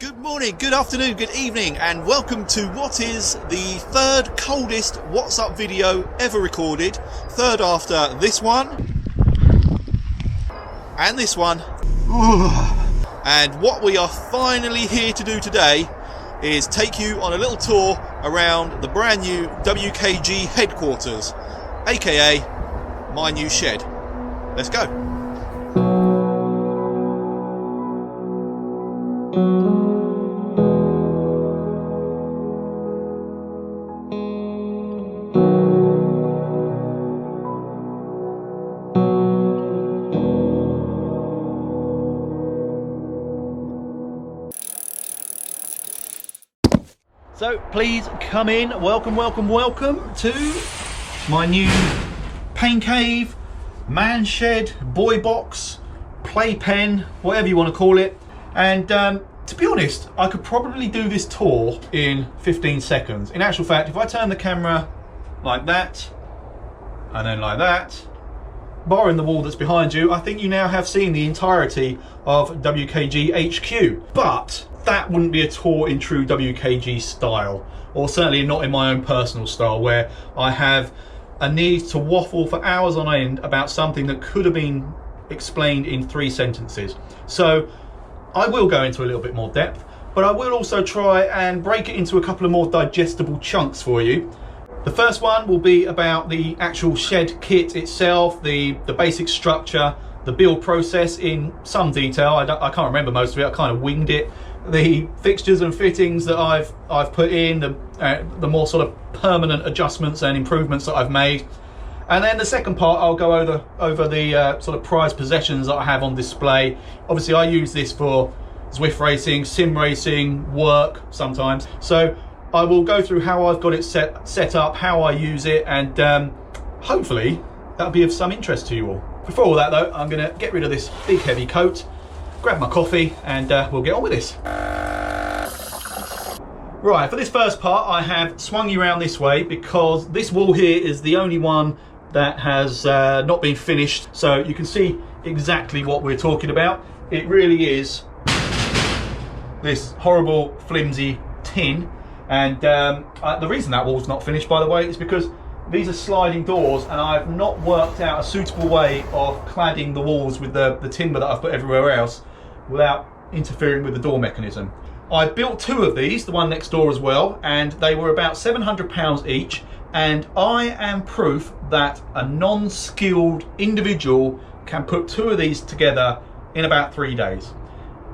Good morning, good afternoon, good evening, and welcome to what is the third coldest What's Up video ever recorded. Third after this one and this one. And what we are finally here to do today is take you on a little tour around the brand new WKG headquarters, aka my new shed. Let's go. So please come in, welcome to my new pain cave, man shed, boy box, playpen, whatever you want to call it. And to be honest, I could probably do this tour in 15 seconds. In actual fact, if I turn the camera like that, and then like that, barring the wall that's behind you, I think you now have seen the entirety of WKG H.Q. But that wouldn't be a tour in true WKG style, or certainly not in my own personal style, where I have a need to waffle for hours on end about something that could have been explained in 3 sentences. So I will go into a little bit more depth, but I will also try and break it into a couple of more digestible chunks for you. The first one will be about the actual shed kit itself, the basic structure, the build process in some detail. I can't remember most of it, I kind of winged it. The fixtures and fittings that I've put in, the more sort of permanent adjustments and improvements that I've made. And then the second part, I'll go over the sort of prized possessions that I have on display. Obviously I use this for Zwift racing, sim racing, work sometimes. So I will go through how I've got it set up, how I use it, and hopefully that'll be of some interest to you all. Before all that though, I'm gonna get rid of this big heavy coat, grab my coffee, and we'll get on with this. Right, for this first part, I have swung you around this way because this wall here is the only one that has not been finished. So you can see exactly what we're talking about. It really is this horrible flimsy tin. And the reason that wall's not finished, by the way, is because these are sliding doors and I've not worked out a suitable way of cladding the walls with the timber that I've put everywhere else without interfering with the door mechanism. I built 2 of these, the one next door as well, and they were about £700 each, and I am proof that a non-skilled individual can put 2 of these together in about 3 days.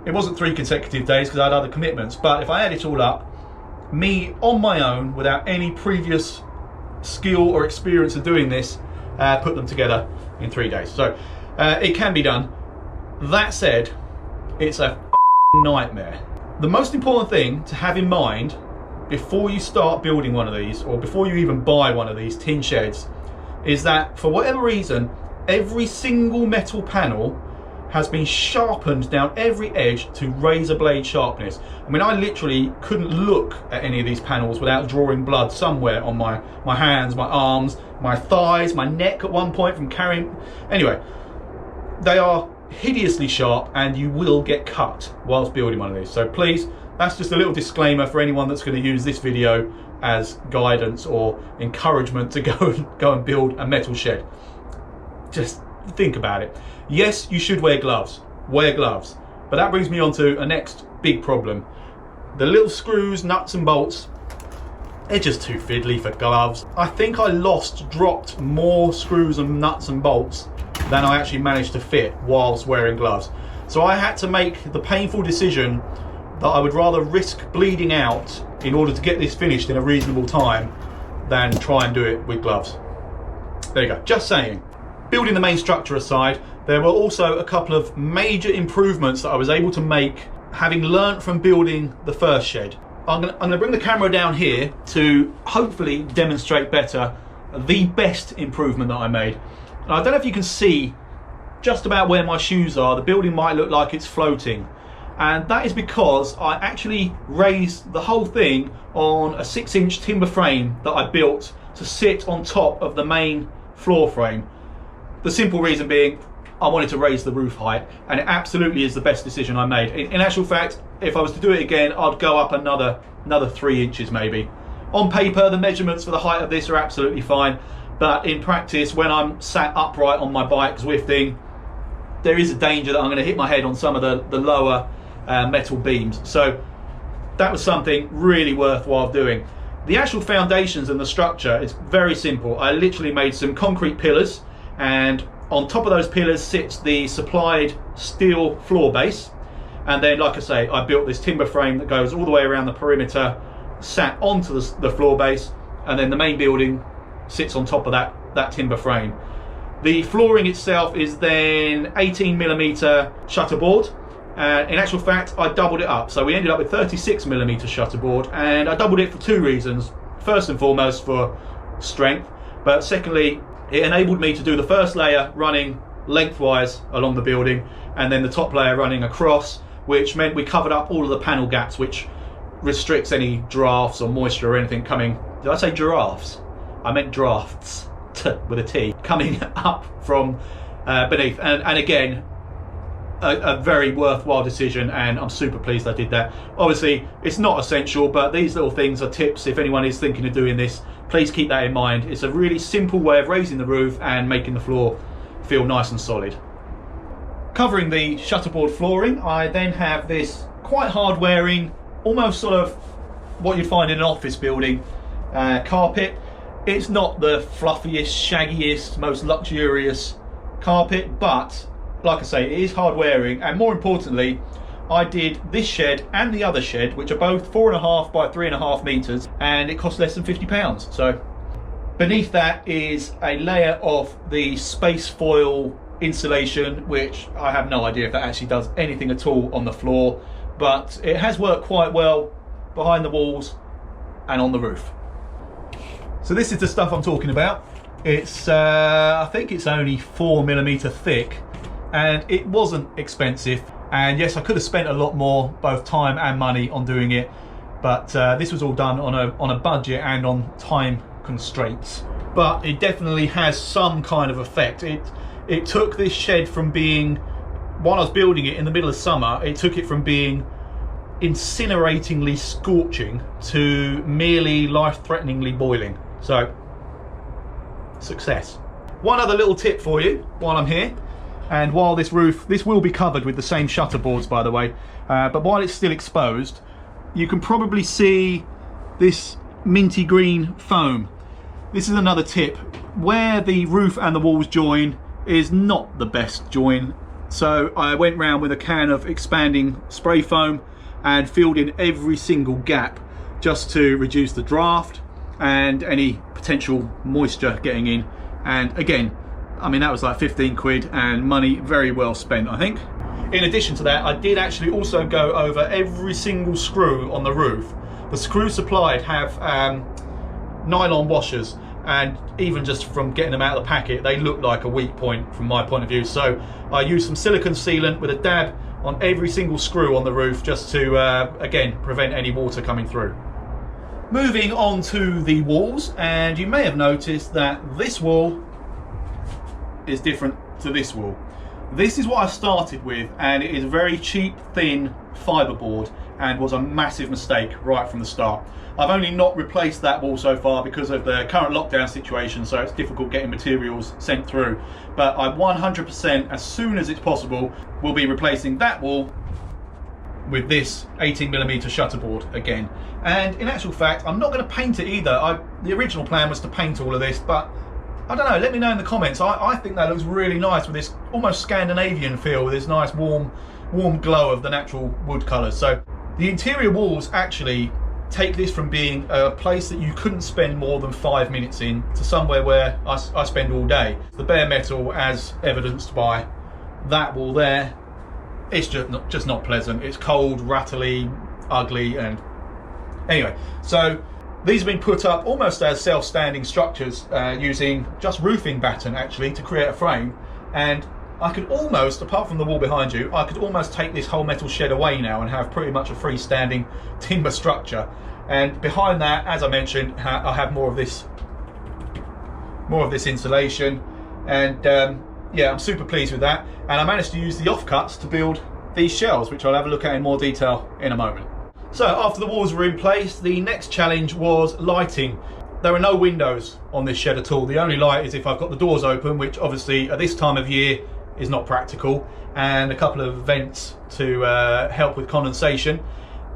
It wasn't 3 consecutive days because I had other commitments, but if I add it all up, me on my own without any previous skill or experience of doing this, put them together in 3 days. So it can be done. That said, it's a nightmare. The most important thing to have in mind before you start building one of these, or before you even buy one of these tin sheds, is that for whatever reason, every single metal panel has been sharpened down every edge to razor blade sharpness. I mean, I literally couldn't look at any of these panels without drawing blood somewhere on my hands, my arms, my thighs, my neck at one point from carrying. Anyway, they are hideously sharp and you will get cut whilst building one of these. So please, that's just a little disclaimer for anyone that's going to use this video as guidance or encouragement to go and build a metal shed. Just think about it. Yes, you should wear gloves, but that brings me on to a next big problem. The little screws, nuts and bolts, they're just too fiddly for gloves. I think I dropped more screws and nuts and bolts than I actually managed to fit whilst wearing gloves. So I had to make the painful decision that I would rather risk bleeding out in order to get this finished in a reasonable time than try and do it with gloves. There you go, just saying. Building the main structure aside, there were also a couple of major improvements that I was able to make having learnt from building the first shed. I'm gonna bring the camera down here to hopefully demonstrate better the best improvement that I made. And I don't know if you can see just about where my shoes are. The building might look like it's floating. And that is because I actually raised the whole thing on a 6-inch timber frame that I built to sit on top of the main floor frame. The simple reason being, I wanted to raise the roof height, and it absolutely is the best decision I made. In actual fact, if I was to do it again, I'd go up another 3 inches maybe. On paper, the measurements for the height of this are absolutely fine, but in practice, when I'm sat upright on my bike Zwifting, there is a danger that I'm going to hit my head on some of the lower metal beams. So that was something really worthwhile doing. The actual foundations and the structure is very simple. I literally made some concrete pillars, and on top of those pillars sits the supplied steel floor base. And then, like I say, I built this timber frame that goes all the way around the perimeter, sat onto the floor base, and then the main building sits on top of that timber frame. The flooring itself is then 18mm shutterboard. In actual fact, I doubled it up. So we ended up with 36mm shutterboard, and I doubled it for 2 reasons. First and foremost, for strength, but secondly, it enabled me to do the first layer running lengthwise along the building, and then the top layer running across, which meant we covered up all of the panel gaps, which restricts any drafts or moisture or anything coming. Did I say giraffes? I meant drafts with a T coming up from beneath. And again, a very worthwhile decision, and I'm super pleased I did that. Obviously, it's not essential, but these little things are tips. If anyone is thinking of doing this, please keep that in mind. It's a really simple way of raising the roof and making the floor feel nice and solid. Covering the shutterboard flooring, I then have this quite hard wearing, almost sort of what you'd find in an office building carpet. It's not the fluffiest, shaggiest, most luxurious carpet, but like I say, it is hard wearing, and more importantly, I did this shed and the other shed, which are both 4.5 by 3.5 meters, and it cost less than £50. So beneath that is a layer of the space foil insulation, which I have no idea if that actually does anything at all on the floor, but it has worked quite well behind the walls and on the roof. So this is the stuff I'm talking about. It's I think it's only 4mm thick, and it wasn't expensive. And yes, I could have spent a lot more, both time and money, on doing it, but this was all done on a budget and on time constraints. But it definitely has some kind of effect. It took this shed from being, while I was building it in the middle of summer, it took it from being incineratingly scorching to merely life-threateningly boiling. So, success. One other little tip for you while I'm here, and while this will be covered with the same shutterboards, by the way, but while it's still exposed, you can probably see this minty green foam. This is another tip. Where the roof and the walls join is not the best join, so I went round with a can of expanding spray foam and filled in every single gap just to reduce the draft and any potential moisture getting in. And again, I mean, that was like 15 quid and money very well spent, I think. In addition to that, I did actually also go over every single screw on the roof. The screws supplied have nylon washers, and even just from getting them out of the packet, they look like a weak point from my point of view. So I used some silicone sealant with a dab on every single screw on the roof, just to again prevent any water coming through. Moving on to the walls, and you may have noticed that this wall is different to this wall. This is what I started with, and it is very cheap, thin fiberboard, and was a massive mistake right from the start. I've only not replaced that wall so far because of the current lockdown situation, so it's difficult getting materials sent through. But I 100%, as soon as it's possible, will be replacing that wall with this 18mm shutterboard again. And in actual fact, I'm not going to paint it either. The original plan was to paint all of this, but I don't know, let me know in the comments. I think that looks really nice with this almost Scandinavian feel, with this nice warm glow of the natural wood colours. So the interior walls actually take this from being a place that you couldn't spend more than 5 minutes in to somewhere where I spend all day. The bare metal, as evidenced by that wall there, it's just not pleasant. It's cold, rattly, ugly, and anyway, so these have been put up almost as self-standing structures using just roofing batten actually to create a frame. And I could almost, apart from the wall behind you, I could almost take this whole metal shed away now and have pretty much a freestanding timber structure. And behind that, as I mentioned, I have more of this insulation, and yeah, I'm super pleased with that. And I managed to use the offcuts to build these shelves, which I'll have a look at in more detail in a moment. So after the walls were in place, the next challenge was lighting. There are no windows on this shed at all. The only light is if I've got the doors open, which obviously at this time of year is not practical, and a couple of vents to help with condensation.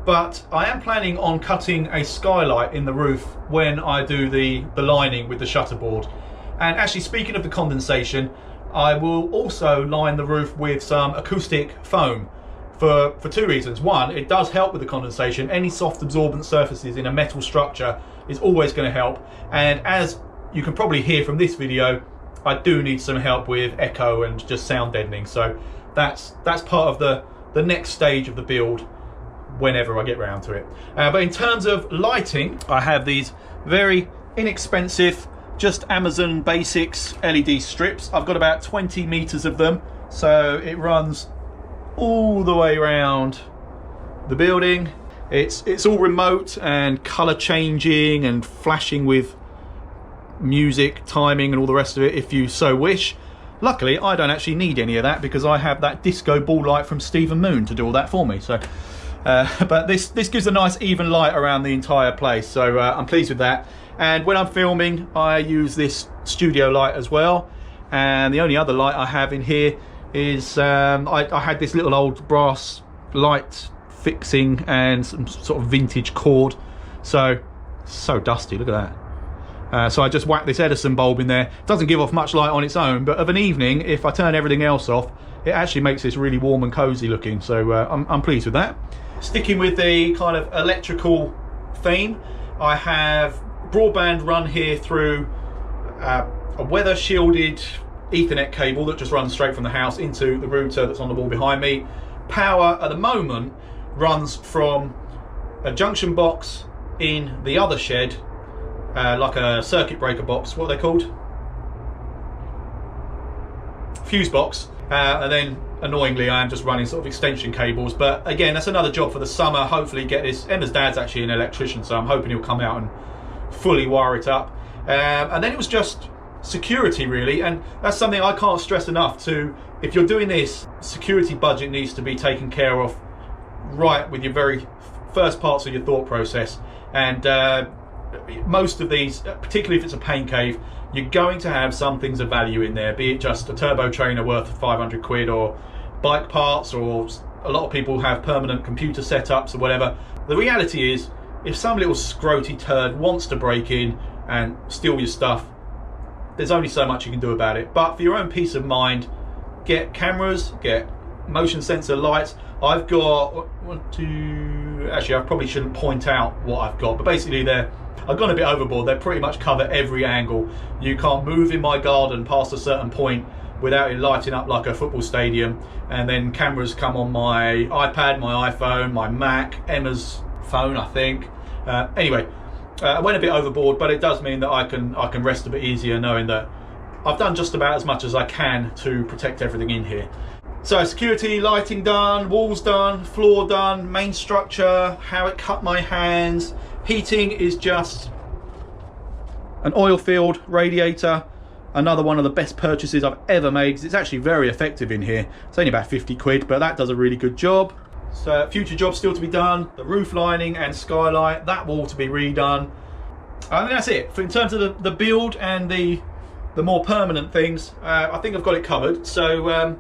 But I am planning on cutting a skylight in the roof when I do the lining with the shutterboard. And actually, speaking of the condensation, I will also line the roof with some acoustic foam for two reasons. One, it does help with the condensation. Any soft absorbent surfaces in a metal structure is always going to help. And as you can probably hear from this video, I do need some help with echo and just sound deadening. So that's part of the next stage of the build whenever I get round to it. But in terms of lighting, I have these very inexpensive, just Amazon Basics LED strips. I've got about 20 meters of them, so it runs all the way around the building. It's all remote and color changing and flashing with music, timing and all the rest of it if you so wish. Luckily, I don't actually need any of that because I have that disco ball light from Stephen Moon to do all that for me. So but this gives a nice even light around the entire place, so I'm pleased with that. And when I'm filming, I use this studio light as well. And the only other light I have in here is I had this little old brass light fixing and some sort of vintage cord. So dusty, look at that. So I just whacked this Edison bulb in there. It doesn't give off much light on its own, but of an evening, if I turn everything else off, it actually makes this really warm and cozy looking. So I'm pleased with that. Sticking with the kind of electrical theme, I have broadband run here through a weather shielded Ethernet cable that just runs straight from the house into the router that's on the wall behind me. Power at the moment runs from a junction box in the other shed, like a circuit breaker box, what are they called? Fuse box. And then annoyingly I am just running sort of extension cables, but again that's another job for the summer. Hopefully get this. Emma's dad's actually an electrician, so I'm hoping he'll come out and fully wire it up. And then it was just security really, and that's something I can't stress enough to. If you're doing this, security budget needs to be taken care of right with your very first parts of your thought process. And most of these, particularly if it's a paint cave, you're going to have some things of value in there, be it just a turbo trainer worth 500 quid or bike parts, or a lot of people have permanent computer setups or whatever. The reality is, if some little scroty turd wants to break in and steal your stuff, there's only so much you can do about it. But for your own peace of mind, get cameras, get motion sensor lights. I've got actually I probably shouldn't point out what I've got, but basically I've gone a bit overboard. They pretty much cover every angle. You can't move in my garden past a certain point without it lighting up like a football stadium. And then cameras come on my iPad, my iPhone, my Mac, Emma's phone, I think. Anyway, I went a bit overboard, but it does mean that I can rest a bit easier knowing that I've done just about as much as I can to protect everything in here. So security, lighting done, walls done, floor done, main structure, how it cut my hands. Heating is just an oil-filled radiator. Another one of the best purchases I've ever made, because it's actually very effective in here. It's only about 50 quid, but that does a really good job. So future jobs still to be done. The roof lining and skylight, that wall to be redone. I think that's it. In terms of the build and the more permanent things, I think I've got it covered. So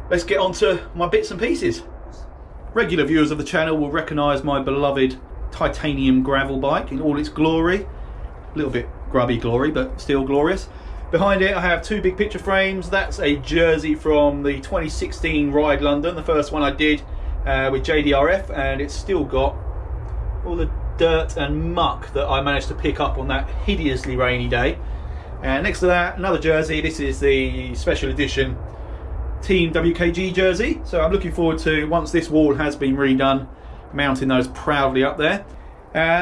let's get on to my bits and pieces. Regular viewers of the channel will recognise my beloved titanium gravel bike in all its glory. A little bit grubby glory, but still glorious. Behind it I have two big picture frames. That's a jersey from the 2016 Ride London, the first one I did with JDRF, and it's still got all the dirt and muck that I managed to pick up on that hideously rainy day. And next to that, another jersey. This is the special edition Team WKG jersey. So I'm looking forward to, once this wall has been redone, mounting those proudly up there.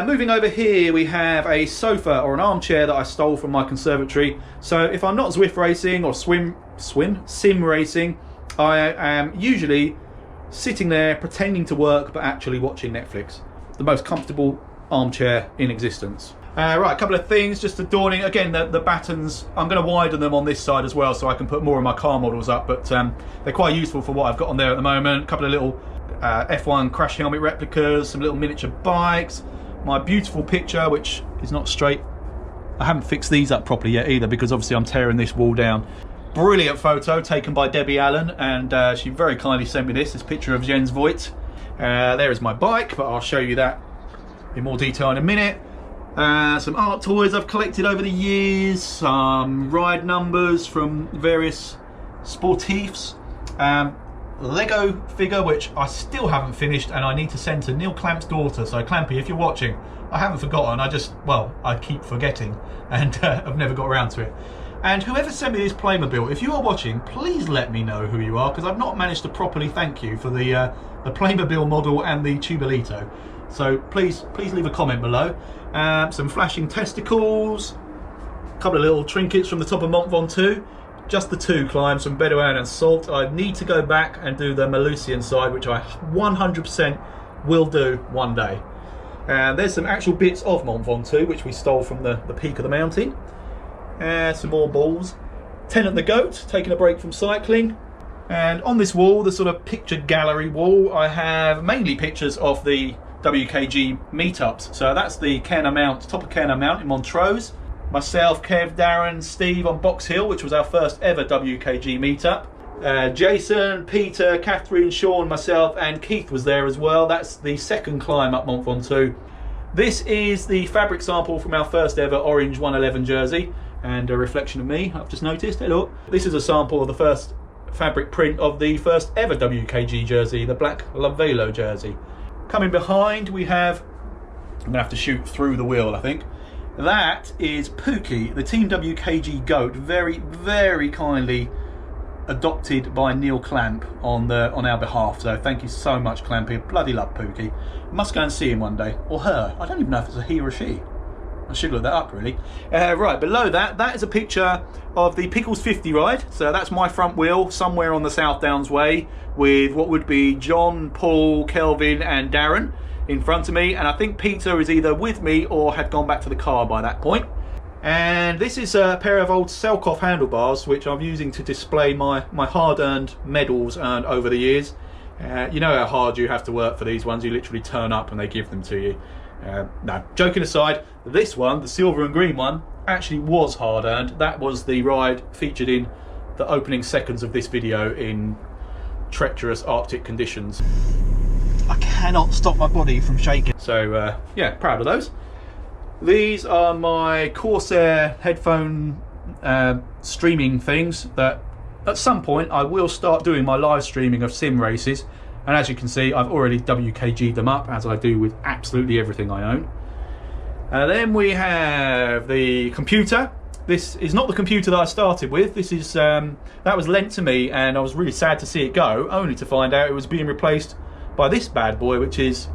Moving over here, we have a sofa or an armchair that I stole from my conservatory. So if I'm not Zwift racing or sim racing, I am usually sitting there pretending to work but actually watching Netflix. The most comfortable armchair in existence. Right, a couple of things just adorning. Again, the battens, I'm going to widen them on this side as well so I can put more of my car models up, but they're quite useful for what I've got on there at the moment. A couple of little F1 crash helmet replicas, some little miniature bikes, my beautiful picture, which is not straight. I haven't fixed these up properly yet either because obviously I'm tearing this wall down. Brilliant photo taken by Debbie Allen, and she very kindly sent me this picture of Jens Voigt. There is my bike, but I'll show you that in more detail in a minute. Some art toys I've collected over the years, some ride numbers from various sportifs, Lego figure which I still haven't finished and I need to send to Neil Clamp's daughter. So Clampy, if you're watching, I haven't forgotten, I keep forgetting and I've never got around to it. And whoever sent me this Playmobil, if you are watching, please let me know who you are, because I've not managed to properly thank you for the Playmobil model and the Tubolito. So please leave a comment below. Some flashing testicles, a couple of little trinkets from the top of Mont Ventoux. Just the 2 climbs from Bedouin and Salt. I need to go back and do the Malusian side, which I 100% will do one day. And there's some actual bits of Mont Ventoux, which we stole from the peak of the mountain. Some more balls. Tennant the goat, taking a break from cycling. And on this wall, the sort of picture gallery wall, I have mainly pictures of the WKG meetups. So that's the Cairns Mount, top of Cairns Mount in Montrose. Myself, Kev, Darren, Steve on Box Hill, which was our first ever WKG meetup. Jason, Peter, Catherine, Sean, myself, and Keith was there as well. That's the second climb up Mont Ventoux. This is the fabric sample from our first ever Orange 111 jersey, and a reflection of me, I've just noticed. Hello. This is a sample of the first fabric print of the first ever WKG jersey, the black Lavelo jersey. Coming behind, we have, I'm going to have to shoot through the wheel, I think. That is Pookie, the Team WKG goat, very, very kindly adopted by Neil Clamp on our behalf. So thank you so much, Clampy. I bloody love Pookie. Must go and see him one day, or her. I don't even know if it's a he or a she. I should look that up, really. Right, below that is a picture of the Pickles 50 ride. So that's my front wheel, somewhere on the South Downs Way, with what would be John, Paul, Kelvin, and Darren in front of me. And I think Peter is either with me or had gone back to the car by that point. And this is a pair of old Selkoff handlebars, which I'm using to display my hard-earned medals earned over the years. You know how hard you have to work for these ones. You literally turn up and they give them to you. No, joking aside, this one, the silver and green one, actually was hard earned. That was the ride featured in the opening seconds of this video in treacherous Arctic conditions. I cannot stop my body from shaking. So yeah, proud of those. These are my Corsair headphone streaming things that at some point I will start doing my live streaming of sim races. And as you can see, I've already WKG'd them up, as I do with absolutely everything I own. Then we have the computer. This is not the computer that I started with. This is that was lent to me, and I was really sad to see it go, only to find out it was being replaced by this bad boy, which is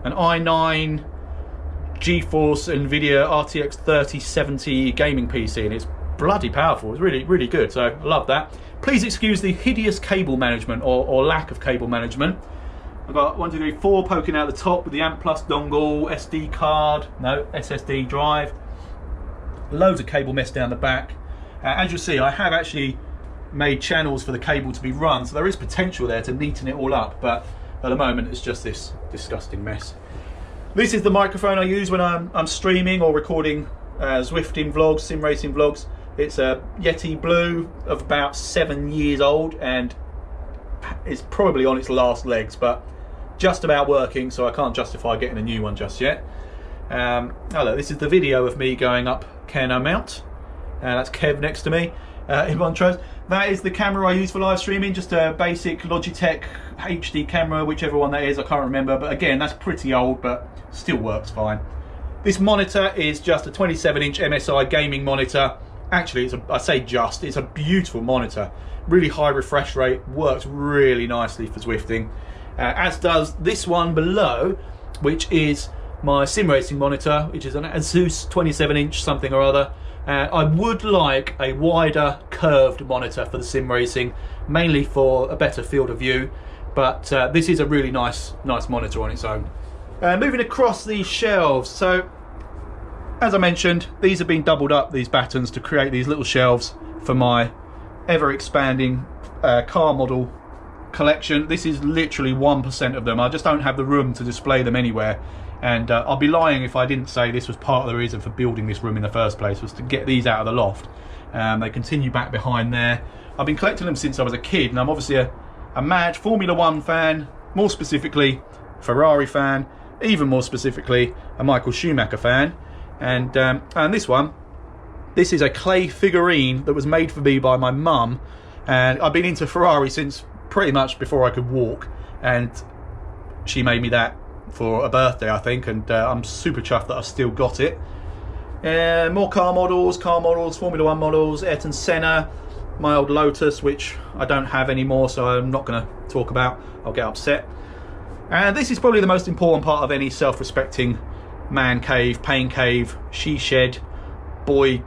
an i9 GeForce NVIDIA RTX 3070 gaming PC, and it's bloody powerful. It's really, really good, so I love that. Please excuse the hideous cable management or lack of cable management. I've got 1, 2, 3, 4 poking out the top with the AMP Plus dongle, SD card, no, SSD drive. Loads of cable mess down the back. As you'll see, I have actually made channels for the cable to be run, so there is potential there to neaten it all up, but at the moment it's just this disgusting mess. This is the microphone I use when I'm streaming or recording Zwifting vlogs, sim racing vlogs. It's a Yeti Blue of about 7 years old, and it's probably on its last legs, but just about working, so I can't justify getting a new one just yet. Oh look, this is the video of me going up Cairns Mount. That's Kev next to me in Montrose. That is the camera I use for live streaming, just a basic Logitech HD camera, whichever one that is, I can't remember, but again, that's pretty old, but still works fine. This monitor is just a 27-inch MSI gaming monitor. Actually, it's a beautiful monitor. Really high refresh rate, works really nicely for Zwifting. As does this one below, which is my sim racing monitor, which is an Asus 27-inch something or other. I would like a wider curved monitor for the sim racing, mainly for a better field of view, but this is a really nice monitor on its own. Moving across these shelves, so as I mentioned, these have been doubled up, these battens, to create these little shelves for my ever expanding car model collection. This is literally 1% of them. I just don't have the room to display them anywhere, and I'll be lying if I didn't say this was part of the reason for building this room in the first place, was to get these out of the loft. They continue back behind there. I've been collecting them since I was a kid, and I'm obviously a mad Formula 1 fan, more specifically Ferrari fan, even more specifically a Michael Schumacher fan. And this is a clay figurine that was made for me by my mum, and I've been into Ferrari since pretty much before I could walk, and she made me that for a birthday, I think, and I'm super chuffed that I've still got it. More car models, Formula 1 models, Ayrton Senna, my old Lotus, which I don't have anymore, so I'm not going to talk about, I'll get upset. And this is probably the most important part of any self-respecting man cave, pain cave, she shed, boy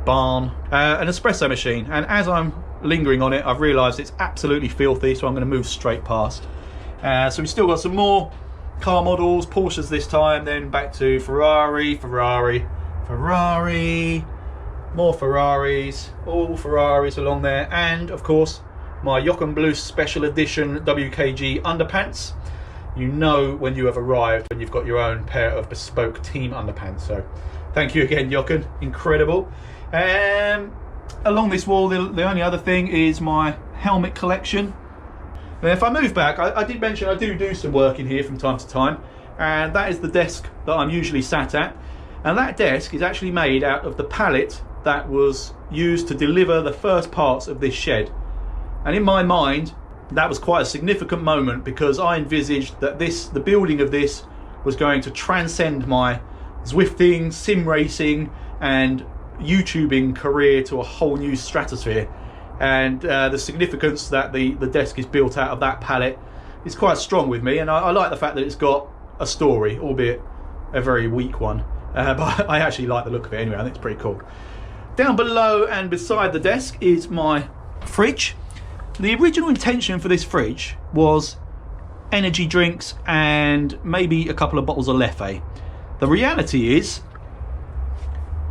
barn, an espresso machine. And as I'm lingering on it, I've realised it's absolutely filthy, so I'm going to move straight past. So we've still got some more car models, Porsches this time, then back to Ferrari, more Ferraris, all Ferraris along there, and of course my Jochen Blues special edition WKG underpants. You know when you have arrived when you've got your own pair of bespoke team underpants, so thank you again, Jochen, incredible. Along this wall, the only other thing is my helmet collection. Now, if I move back, I did mention I do some work in here from time to time, and that is the desk that I'm usually sat at, and that desk is actually made out of the pallet that was used to deliver the first parts of this shed. And in my mind, that was quite a significant moment, because I envisaged that the building of this was going to transcend my Zwifting, sim racing and YouTubing career to a whole new stratosphere. And the significance that the desk is built out of that pallet is quite strong with me, and I like the fact that it's got a story, albeit a very weak one, but I actually like the look of it anyway. I think it's pretty cool. Down below and beside the desk is my fridge. The original intention for this fridge was energy drinks and maybe a couple of bottles of Leffe. The reality is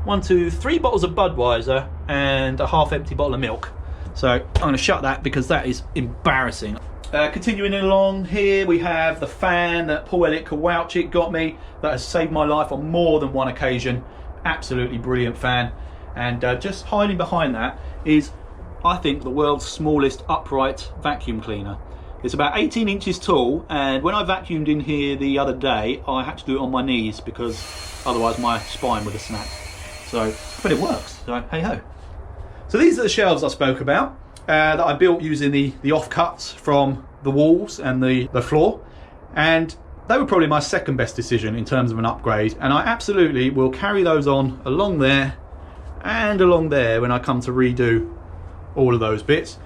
3 bottles of Budweiser and a half empty bottle of milk. So I'm going to shut that because that is embarrassing. Continuing along here, we have the fan that Paul Elliott Kowalczyk got me, that has saved my life on more than one occasion. Absolutely brilliant fan. And just hiding behind that is, I think, the world's smallest upright vacuum cleaner. It's about 18 inches tall, and when I vacuumed in here the other day, I had to do it on my knees because otherwise my spine would have snapped. So, but it works, so hey ho. So these are the shelves I spoke about, that I built using the offcuts from the walls and the floor, and they were probably my second best decision in terms of an upgrade, and I absolutely will carry those on along there and along there when I come to redo all of those bits.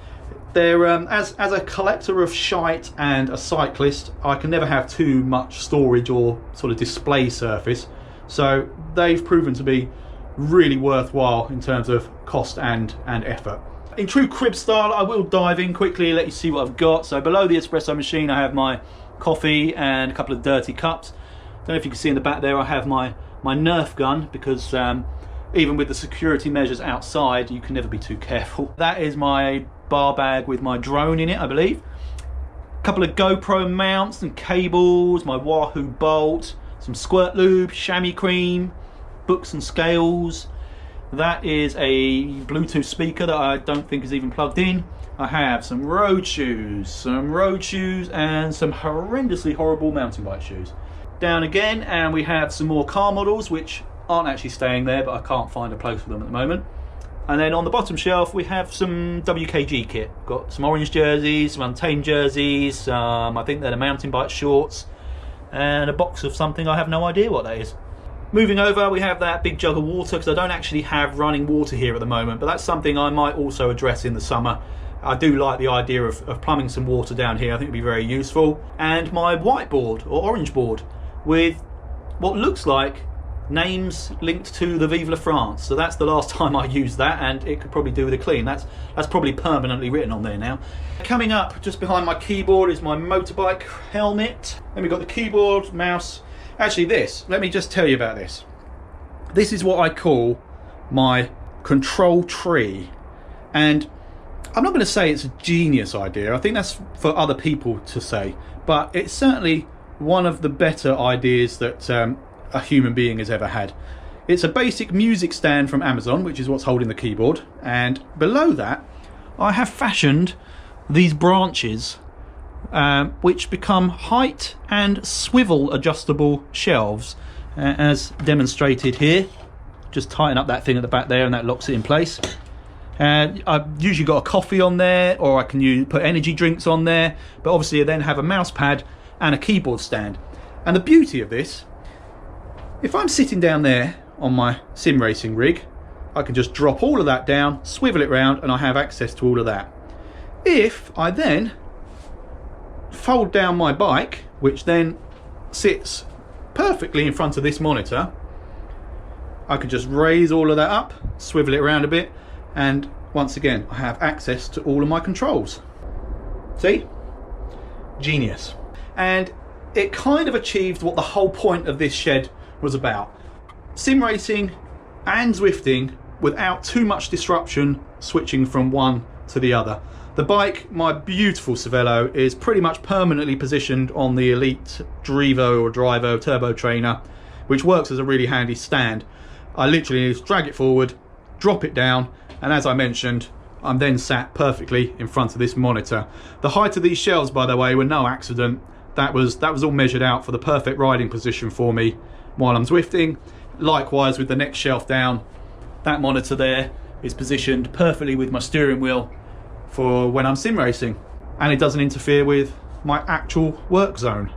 They're as a collector of shite and a cyclist, I can never have too much storage or sort of display surface, so they've proven to be really worthwhile in terms of cost and effort. In true crib style, I will dive in quickly, let you see what I've got. So below the espresso machine, I have my coffee and a couple of dirty cups. Don't know if you can see in the back there, I have my Nerf gun, because even with the security measures outside, you can never be too careful. That is my bar bag with my drone in it, I believe. A couple of GoPro mounts and cables, my Wahoo bolt, some squirt lube, chamois cream, books and scales. That is a Bluetooth speaker that I don't think is even plugged in. I have some road shoes and some horrendously horrible mountain bike shoes. Down again, and we have some more car models which aren't actually staying there, but I can't find a place for them at the moment. And then on the bottom shelf we have some WKG kit. Got some orange jerseys, some Untamed jerseys, I think they're the mountain bike shorts, and a box of something I have no idea what that is. Moving over, we have that big jug of water, because I don't actually have running water here at the moment, but that's something I might also address in the summer. I do like the idea of plumbing some water down here. I think it'd be very useful. And my whiteboard, or orange board, with what looks like names linked to the Vive la France. So that's the last time I used that, and it could probably do with a clean. That's probably permanently written on there now. Coming up just behind my keyboard is my motorbike helmet. Then we've got the keyboard, mouse. Actually this, let me just tell you about this. This is what I call my control tree, and I'm not going to say it's a genius idea. I think that's for other people to say, but it's certainly one of the better ideas that a human being has ever had. It's a basic music stand from Amazon, which is what's holding the keyboard, and below that I have fashioned these branches which become height and swivel adjustable shelves, as demonstrated here. Just tighten up that thing at the back there and that locks it in place. I've usually got a coffee on there, or I can put energy drinks on there, but obviously I then have a mouse pad and a keyboard stand. And the beauty of this, if I'm sitting down there on my sim racing rig, I can just drop all of that down, swivel it round, and I have access to all of that. If I then fold down my bike, which then sits perfectly in front of this monitor, I can just raise all of that up, swivel it around a bit, and once again I have access to all of my controls. See? Genius. And it kind of achieved what the whole point of this shed was about. Sim racing and Zwifting without too much disruption, switching from one to the other. The bike, my beautiful Cervelo, is pretty much permanently positioned on the Elite Drivo or Drivo Turbo Trainer, which works as a really handy stand. I literally just drag it forward, drop it down, and as I mentioned, I'm then sat perfectly in front of this monitor. The height of these shelves, by the way, were no accident. That was all measured out for the perfect riding position for me while I'm Zwifting. Likewise with the next shelf down, that monitor there is positioned perfectly with my steering wheel for when I'm sim racing, and it doesn't interfere with my actual work zone.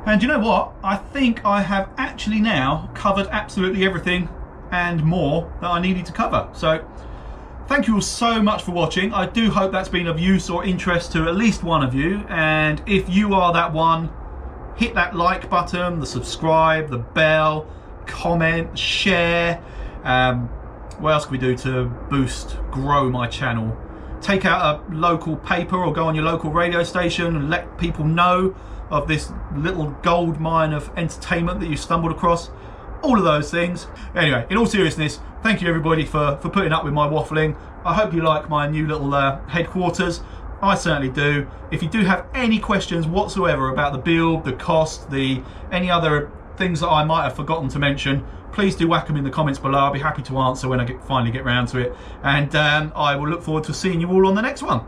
And you know what? I think I have actually now covered absolutely everything and more that I needed to cover. So thank you all so much for watching. I do hope that's been of use or interest to at least one of you, and if you are that one, hit that like button, the subscribe, the bell, comment, share. What else can we do to boost, grow my channel? Take out a local paper or go on your local radio station and let people know of this little gold mine of entertainment that you stumbled across. All of those things. Anyway, in all seriousness, thank you everybody for putting up with my waffling. I hope you like my new little headquarters. I certainly do. If you do have any questions whatsoever about the build, the cost, any other things that I might have forgotten to mention, please do whack them in the comments below. I'll be happy to answer when I finally get round to it. And I will look forward to seeing you all on the next one.